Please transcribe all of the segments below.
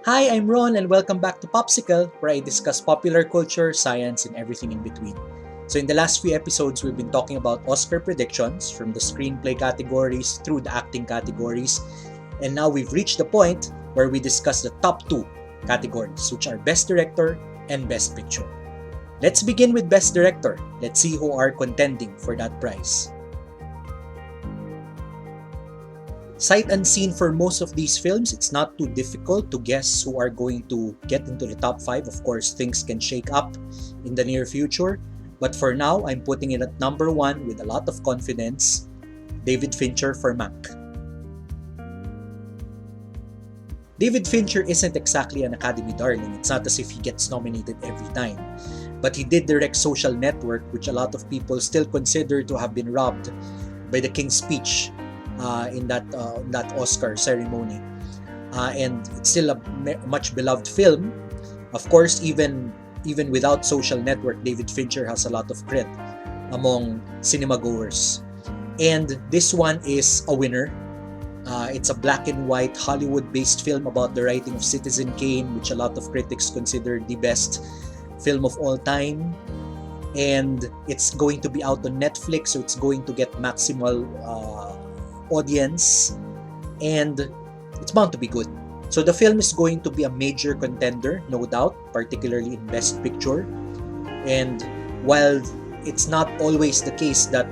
Hi, I'm Ron and welcome back to PopScicle, where I discuss popular culture, science, and everything in between. So in the last few episodes, we've been talking about Oscar predictions from the screenplay categories through the acting categories. And now we've reached the point where we discuss the top two categories, which are Best Director and Best Picture. Let's begin with Best Director. Let's see who are contending for that prize. Sight unseen for most of these films, it's not too difficult to guess who are going to get into the top 5. Of course, things can shake up in the near future. But for now, I'm putting it at number 1 with a lot of confidence, David Fincher for Mank. David Fincher isn't exactly an Academy darling. It's not as if he gets nominated every time. But he did direct Social Network, which a lot of people still consider to have been robbed by the King's Speech in that Oscar ceremony, and it's still a much beloved film. Of course, even without Social Network, David Fincher has a lot of cred among cinema goers, and this one is a winner. It's a black and white Hollywood-based film about the writing of Citizen Kane, which a lot of critics consider the best film of all time. And it's going to be out on Netflix, so it's going to get maximal audience, and it's bound to be good. So the film is going to be a major contender, no doubt, particularly in Best Picture. And while it's not always the case that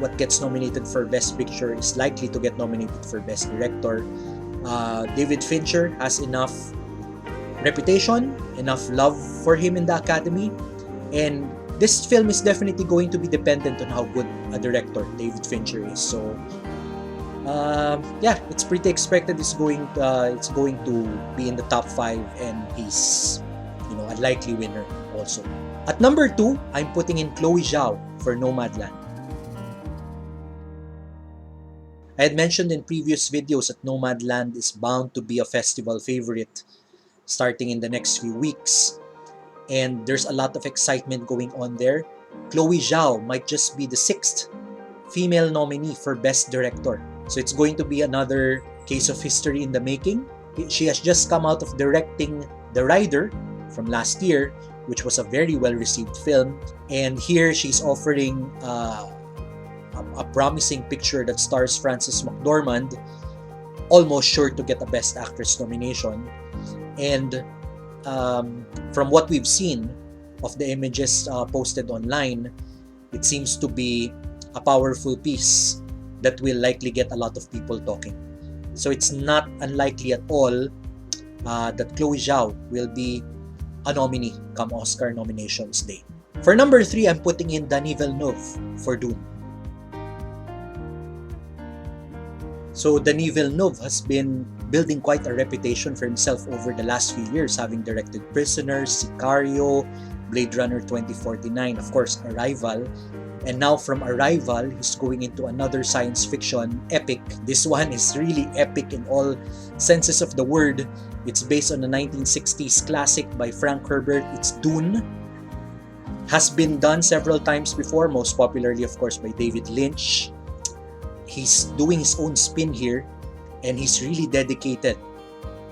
what gets nominated for Best Picture is likely to get nominated for Best Director, David Fincher has enough reputation, enough love for him in the Academy, and this film is definitely going to be dependent on how good a director David Fincher is. So it's pretty expected it's going to be in the top 5, and he's a likely winner also. At number 2, I'm putting in Chloe Zhao for Nomadland. I had mentioned in previous videos that Nomadland is bound to be a festival favorite starting in the next few weeks, and there's a lot of excitement going on there. Chloe Zhao might just be the 6th female nominee for Best Director. So it's going to be another case of history in the making. She has just come out of directing The Rider from last year, which was a very well-received film. And here she's offering a promising picture that stars Frances McDormand, almost sure to get a Best Actress nomination. And from what we've seen of the images posted online, it seems to be a powerful piece that will likely get a lot of people talking. So it's not unlikely at all that Chloe Zhao will be a nominee come Oscar nominations day. For number 3, I'm putting in Denis Villeneuve for Dune. So Denis Villeneuve has been building quite a reputation for himself over the last few years, having directed Prisoners, Sicario, Blade Runner 2049, of course Arrival. And now from Arrival, he's going into another science fiction epic. This one is really epic in all senses of the word. It's based on a 1960s classic by Frank Herbert. It's Dune. Has been done several times before, most popularly, of course, by David Lynch. He's doing his own spin here, and he's really dedicated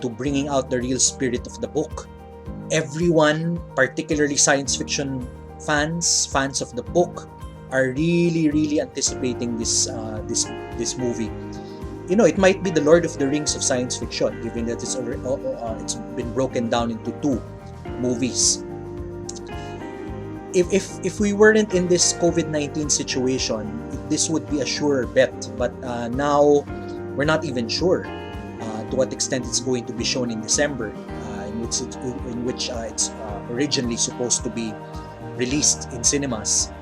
to bringing out the real spirit of the book. Everyone, particularly science fiction fans of the book, are really anticipating this movie. It might be the Lord of the Rings of science fiction, given that it's been broken down into 2 movies. If we weren't in this COVID-19 situation, this would be a surer bet. But now we're not even sure to what extent it's going to be shown in December, in which it's originally supposed to be released in cinemas.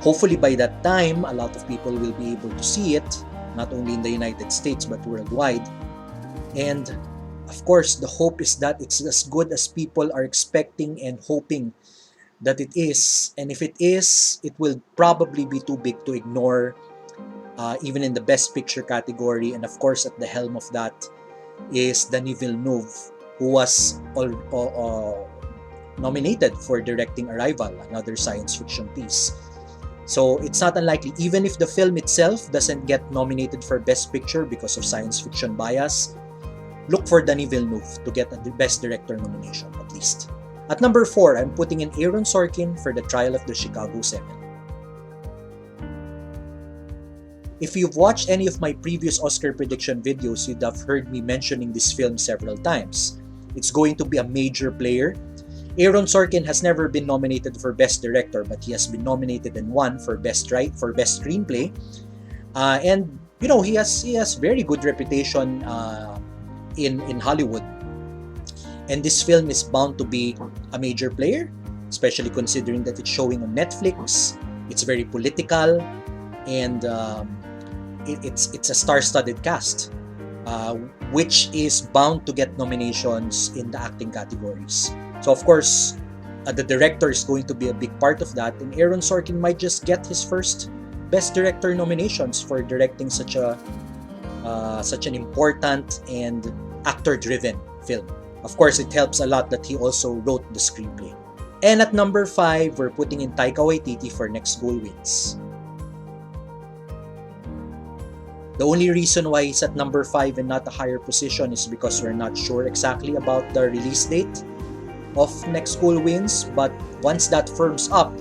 Hopefully by that time, a lot of people will be able to see it, not only in the United States but worldwide. And of course, the hope is that it's as good as people are expecting and hoping that it is. And if it is, it will probably be too big to ignore, even in the Best Picture category. And of course, at the helm of that is Denis Villeneuve, who was nominated for directing Arrival, another science fiction piece. So it's not unlikely, even if the film itself doesn't get nominated for Best Picture because of science fiction bias, look for Denis Villeneuve to get a Best Director nomination, at least. At number 4, I'm putting in Aaron Sorkin for The Trial of the Chicago 7. If you've watched any of my previous Oscar prediction videos, you'd have heard me mentioning this film several times. It's going to be a major player. Aaron Sorkin has never been nominated for Best Director, but he has been nominated and won for Best Screenplay. And you know, he has very good reputation in Hollywood. And this film is bound to be a major player, especially considering that it's showing on Netflix. It's very political, and it's a star-studded cast, which is bound to get nominations in the acting categories. So of course, the director is going to be a big part of that, and Aaron Sorkin might just get his first Best Director nominations for directing such an important and actor-driven film. Of course, it helps a lot that he also wrote the screenplay. And at number 5, we're putting in Taika Waititi for Next Goal Wins. The only reason why he's at number 5 and not a higher position is because we're not sure exactly about the release date of Next Goal Wins, but once that firms up,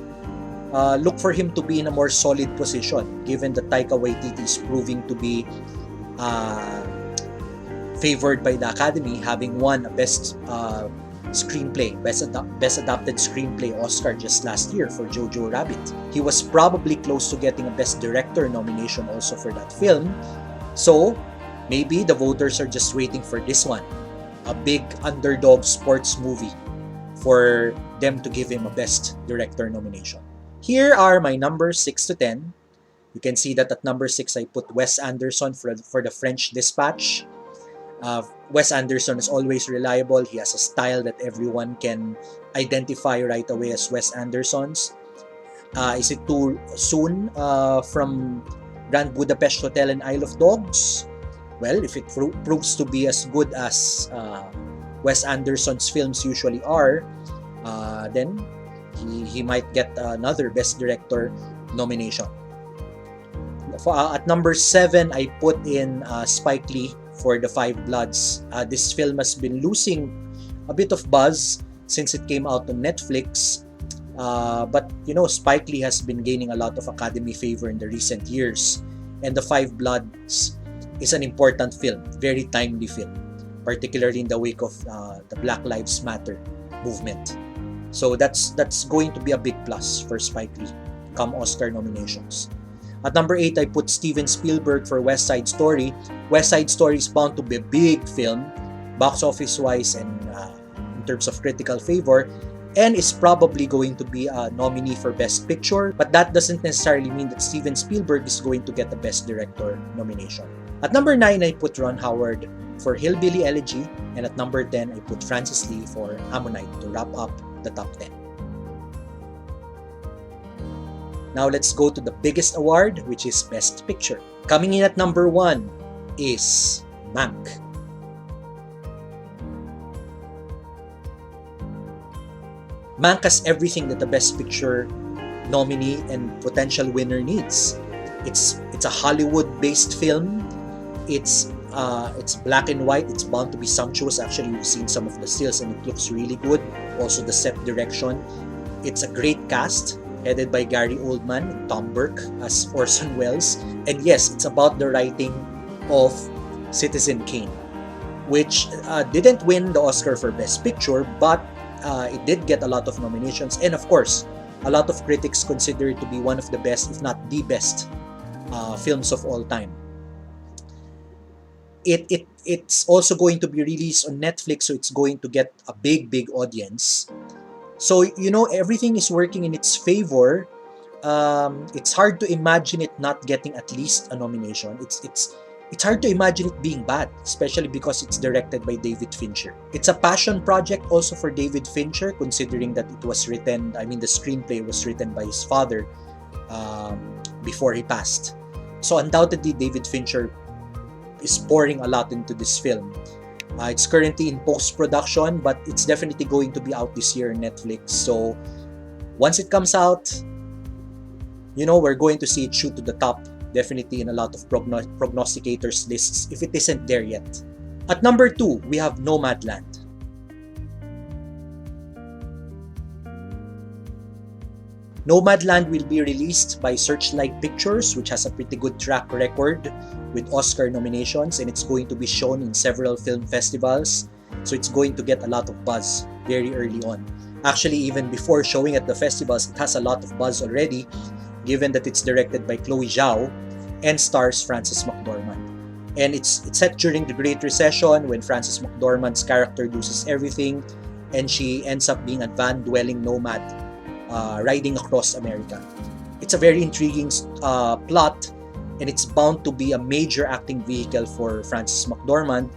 look for him to be in a more solid position, given that Taika Waititi is proving to be favored by the Academy, having won a Best Screenplay, Best Adapted Screenplay Oscar just last year for Jojo Rabbit. He was probably close to getting a Best Director nomination also for that film. So maybe the voters are just waiting for this one, a big underdog sports movie, for them to give him a Best Director nomination. Here are my numbers 6 to 10. You can see that at number 6 I put Wes Anderson for the French Dispatch. Wes Anderson is always reliable. He has a style that everyone can identify right away as Wes Anderson's. Is it too soon from Grand Budapest Hotel and Isle of Dogs? Well, if it proves to be as good as Wes Anderson's films usually are, then he might get another Best Director nomination. At number 7, I put in Spike Lee for The Five Bloods. This film has been losing a bit of buzz since it came out on Netflix. But you know, Spike Lee has been gaining a lot of Academy favor in the recent years. And The Five Bloods is an important film, very timely film, particularly in the wake of the Black Lives Matter movement. So that's going to be a big plus for Spike Lee come Oscar nominations. At number 8, I put Steven Spielberg for West Side Story. West Side Story is bound to be a big film, box office-wise and in terms of critical favor, and is probably going to be a nominee for Best Picture, but that doesn't necessarily mean that Steven Spielberg is going to get the Best Director nomination. At number 9, I put Ron Howard for Hillbilly Elegy, and at number 10, I put Francis Lee for Ammonite to wrap up the top 10. Now let's go to the biggest award, which is Best Picture. Coming in at number 1 is Mank. Mank has everything that the Best Picture nominee and potential winner needs. It's a Hollywood-based film. It's black and white. It's bound to be sumptuous. Actually, we've seen some of the stills and it looks really good. Also, the set direction. It's a great cast, headed by Gary Oldman and Tom Burke as Orson Welles. And yes, it's about the writing of Citizen Kane, which didn't win the Oscar for Best Picture, but it did get a lot of nominations. And of course, a lot of critics consider it to be one of the best, if not the best, films of all time. It's also going to be released on Netflix, so it's going to get a big audience. So, you know, everything is working in its favor. It's hard to imagine it not getting at least a nomination. It's hard to imagine it being bad, especially because it's directed by David Fincher. It's a passion project also for David Fincher, considering that it was written, the screenplay was written by his father before he passed. So undoubtedly, David Fincher is pouring a lot into this film. It's currently in post-production, but it's definitely going to be out this year on Netflix. So once it comes out, you know, we're going to see it shoot to the top, definitely in a lot of prognosticators' lists, if it isn't there yet. At number 2, we have Nomadland. Nomadland will be released by Searchlight Pictures, which has a pretty good track record with Oscar nominations, and it's going to be shown in several film festivals, so it's going to get a lot of buzz very early on. Actually, even before showing at the festivals, it has a lot of buzz already, given that it's directed by Chloe Zhao and stars Frances McDormand. And it's set during the Great Recession, when Frances McDormand's character loses everything and she ends up being a van-dwelling nomad riding across America. It's a very intriguing plot, and it's bound to be a major acting vehicle for Frances McDormand.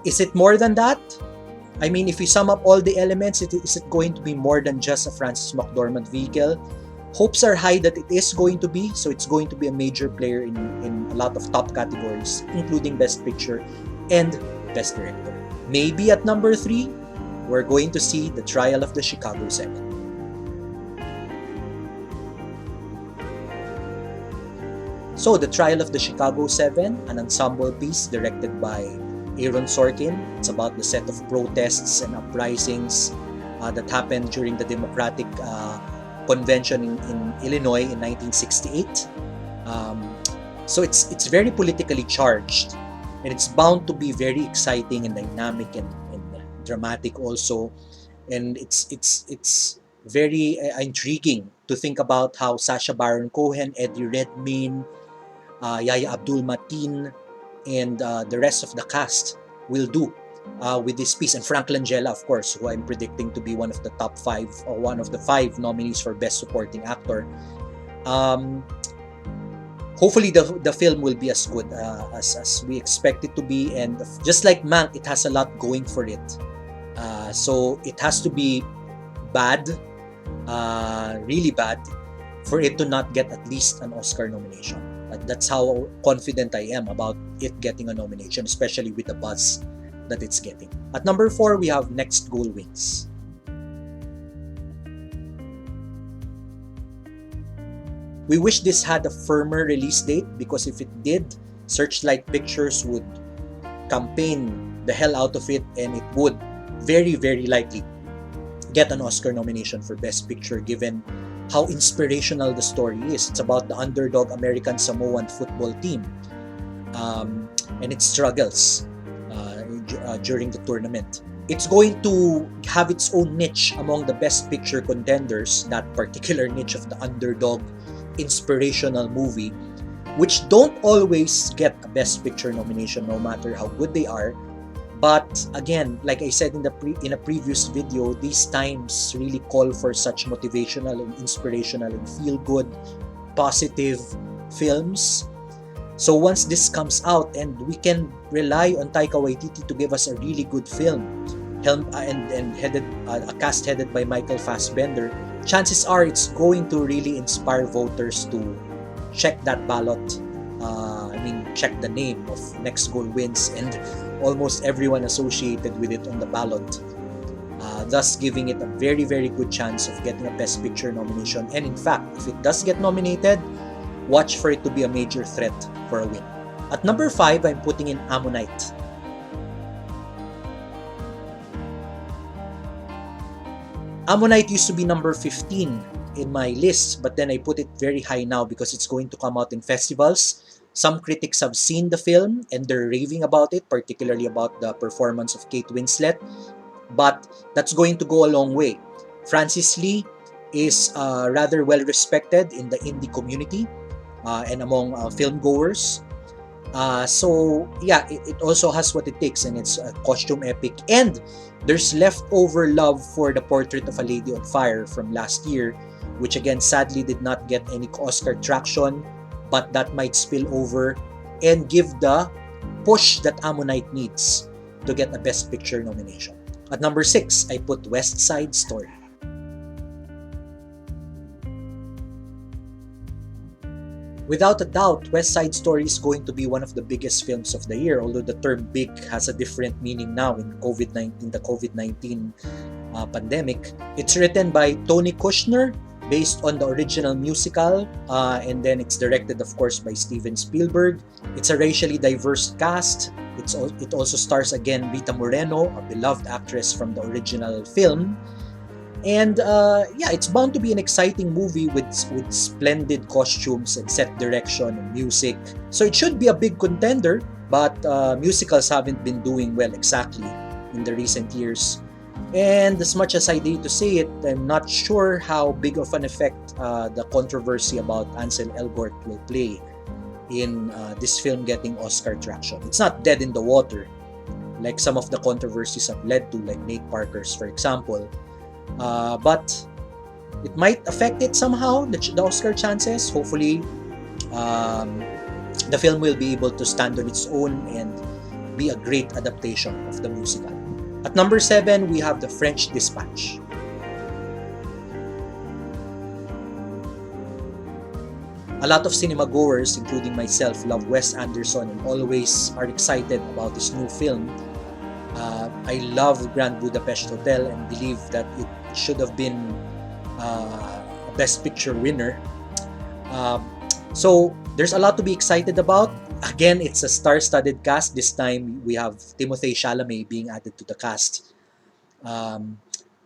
Is it more than that? I mean, if we sum up all the elements, is it going to be more than just a Frances McDormand vehicle? Hopes are high that it is going to be, so it's going to be a major player in a lot of top categories, including Best Picture and Best Director. Maybe at number 3, we're going to see The Trial of the Chicago 7. So, The Trial of the Chicago 7, an ensemble piece directed by Aaron Sorkin. It's about the set of protests and uprisings that happened during the Democratic Convention in Illinois in 1968. So it's very politically charged, and it's bound to be very exciting and dynamic and dramatic also. And it's very intriguing to think about how Sacha Baron Cohen, Eddie Redmayne, Yahya Abdul-Mateen, and the rest of the cast will do with this piece, and Frank Langella, of course, who I'm predicting to be one of the top 5 or one of the 5 nominees for Best Supporting Actor. Hopefully the film will be as good as we expect it to be, and just like Mank, it has a lot going for it. So it has to be bad, really bad, for it to not get at least an Oscar nomination. That's how confident I am about it getting a nomination, especially with the buzz that it's getting. At number 4, we have Next Goal Wins. We wish this had a firmer release date, because if it did, Searchlight Pictures would campaign the hell out of it, and it would very, very likely get an Oscar nomination for Best Picture, given how inspirational the story is. It's about the underdog American Samoan football team and its struggles during the tournament. It's going to have its own niche among the Best Picture contenders, that particular niche of the underdog inspirational movie, which don't always get a Best Picture nomination no matter how good they are. But again, like I said in a previous video, these times really call for such motivational and inspirational and feel-good, positive films. So once this comes out and we can rely on Taika Waititi to give us a really good film, and headed a cast headed by Michael Fassbender, chances are it's going to really inspire voters to check that ballot. Check the name of Next Goal Wins and almost everyone associated with it on the ballot, thus giving it a very, very good chance of getting a Best Picture nomination. And in fact, if it does get nominated, watch for it to be a major threat for a win. At number 5, I'm putting in Ammonite. Ammonite used to be number 15 in my list, but then I put it very high now because it's going to come out in festivals. Some critics have seen the film and they're raving about it, particularly about the performance of Kate Winslet, but that's going to go a long way. Francis Lee is rather well respected in the indie community and among film goers. So yeah, it also has what it takes, and it's a costume epic, and there's leftover love for The Portrait of a Lady on Fire from last year, which again sadly did not get any Oscar traction, but that might spill over and give the push that Ammonite needs to get a Best Picture nomination. At number 6, I put West Side Story. Without a doubt, West Side Story is going to be one of the biggest films of the year, although the term big has a different meaning now in the COVID-19 pandemic. It's written by Tony Kushner, based on the original musical, and then it's directed, of course, by Steven Spielberg. It's a racially diverse cast. It also stars again Rita Moreno, a beloved actress from the original film. And yeah, it's bound to be an exciting movie with splendid costumes and set direction and music. So it should be a big contender, but musicals haven't been doing well exactly in the recent years. And as much as I hate to say it, I'm not sure how big of an effect the controversy about Ansel Elgort will play in this film getting Oscar traction. It's not dead in the water, like some of the controversies have led to, like Nate Parker's, for example. But it might affect it somehow, the Oscar chances. Hopefully, the film will be able to stand on its own and be a great adaptation of the musical. At number 7, we have The French Dispatch. A lot of cinema goers, including myself, love Wes Anderson and always are excited about this new film. I love Grand Budapest Hotel and believe that it should have been a Best Picture winner. So there's a lot to be excited about. Again, it's a star-studded cast. This time we have Timothée Chalamet being added to the cast.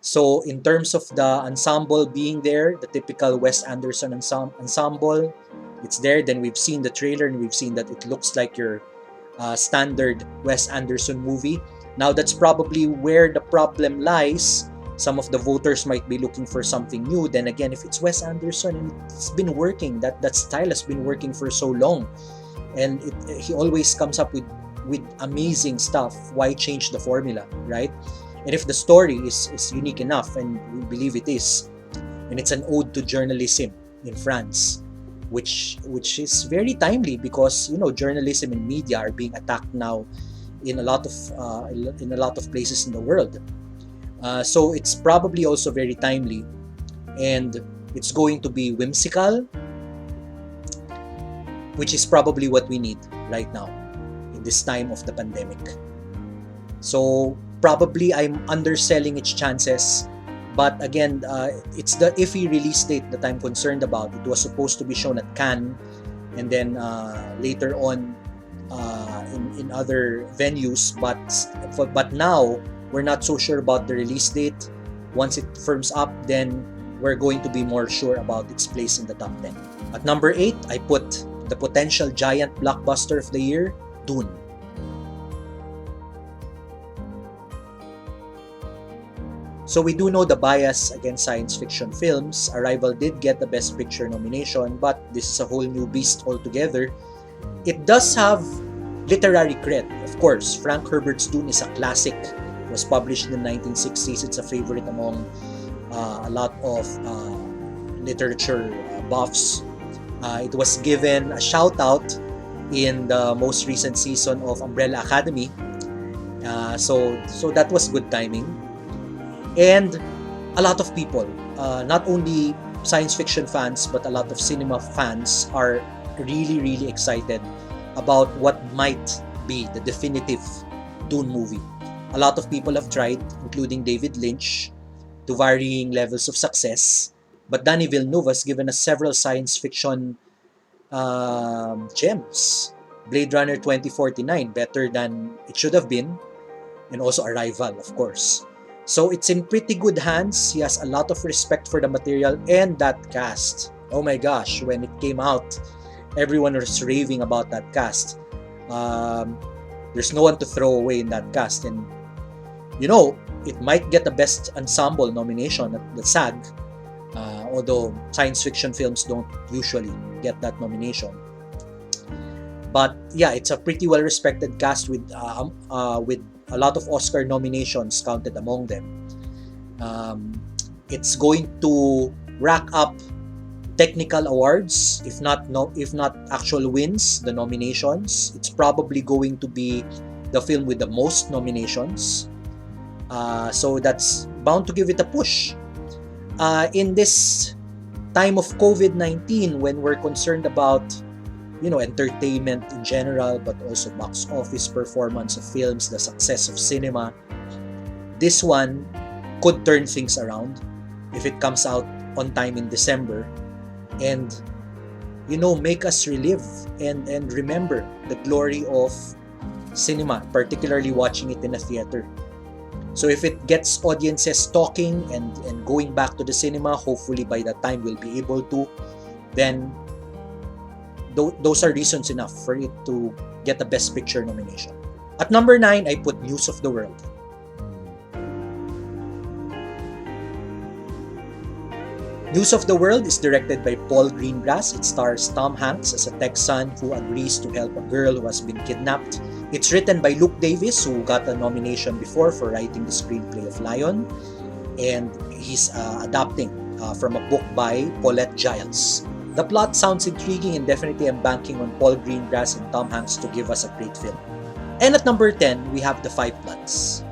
So in terms of the ensemble being there, the typical Wes Anderson ensemble, it's there. Then we've seen the trailer and we've seen that it looks like your standard Wes Anderson movie. Now that's probably where the problem lies. Some of the voters might be looking for something new. Then again, if it's Wes Anderson and it's been working, that style has been working for so long, and he always comes up with amazing stuff, why change the formula, right? And if the story is unique enough, and we believe it is, and it's an ode to journalism in France, which is very timely because journalism and media are being attacked now in a lot of places in the world. So it's probably also very timely, and it's going to be whimsical, which is probably what we need right now in this time of the pandemic. So probably I'm underselling its chances, but again, it's the iffy release date that I'm concerned about. It was supposed to be shown at Cannes, and then later on in other venues, but now we're not so sure about the release date. Once it firms up, then we're going to be more sure about its place in the top 10. At number 8, I put the potential giant blockbuster of the year, Dune. So we do know the bias against science fiction films. Arrival did get the Best Picture nomination, but this is a whole new beast altogether. It does have literary cred, of course. Frank Herbert's Dune is a classic. It was published in the 1960s. It's a favorite among a lot of literature buffs. It was given a shout out in the most recent season of Umbrella Academy. So that was good timing. And a lot of people, not only science fiction fans, but a lot of cinema fans are really, really excited about what might be the definitive Dune movie. A lot of people have tried, including David Lynch, to varying levels of success. But Denis Villeneuve has given us several science fiction gems. Blade Runner 2049, better than it should have been. And also Arrival, of course. So it's in pretty good hands. He has a lot of respect for the material and that cast. Oh my gosh, when it came out, everyone was raving about that cast. There's no one to throw away in that cast. And, it might get the Best Ensemble nomination at the SAG, although science fiction films don't usually get that nomination. But yeah, it's a pretty well-respected cast with a lot of Oscar nominations counted among them. It's going to rack up technical awards, if not actual wins, the nominations. It's probably going to be the film with the most nominations. So that's bound to give it a push. In this time of COVID-19, when we're concerned about entertainment in general, but also box office performance of films, the success of cinema, this one could turn things around if it comes out on time in December and, you know, make us relive and remember the glory of cinema, particularly watching it in a theater. So if it gets audiences talking and going back to the cinema, hopefully by that time we'll be able to, then those are reasons enough for it to get a Best Picture nomination. At number 9, I put News of the World. News of the World is directed by Paul Greengrass. It stars Tom Hanks as a Texan who agrees to help a girl who has been kidnapped. It's written by Luke Davis, who got a nomination before for writing the screenplay of Lion, and he's adapting from a book by Paulette Giles. The plot sounds intriguing, and definitely I'm banking on Paul Greengrass and Tom Hanks to give us a great film. And at number 10, we have The Five Bloods.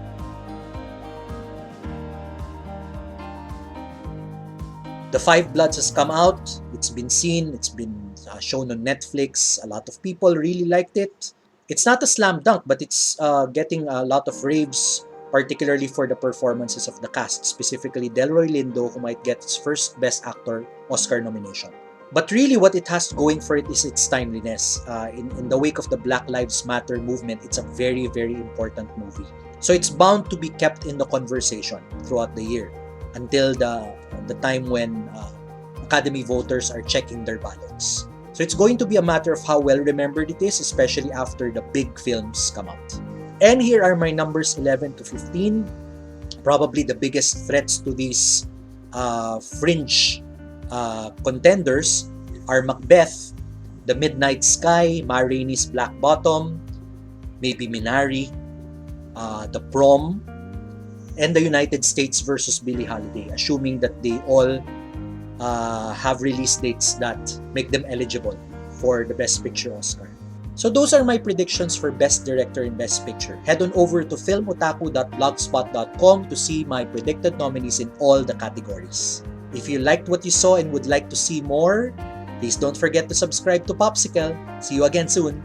The Five Bloods has come out, it's been seen, it's been shown on Netflix, a lot of people really liked it. It's not a slam dunk, but it's getting a lot of raves, particularly for the performances of the cast, specifically Delroy Lindo, who might get its first Best Actor Oscar nomination. But really what it has going for it is its timeliness. In the wake of the Black Lives Matter movement, it's a very, very important movie. So it's bound to be kept in the conversation throughout the year until the time when Academy voters are checking their ballots. So it's going to be a matter of how well remembered it is, especially after the big films come out. And here are my numbers 11 to 15. Probably the biggest threats to these fringe contenders are Macbeth, The Midnight Sky, Ma Rainey's Black Bottom, maybe Minari, The Prom, and The United States versus Billie Holiday, assuming that they all have release dates that make them eligible for the Best Picture Oscar. So those are my predictions for Best Director and Best Picture. Head on over to filmotaku.blogspot.com to see my predicted nominees in all the categories. If you liked what you saw and would like to see more, please don't forget to subscribe to PopScicle. See you again soon!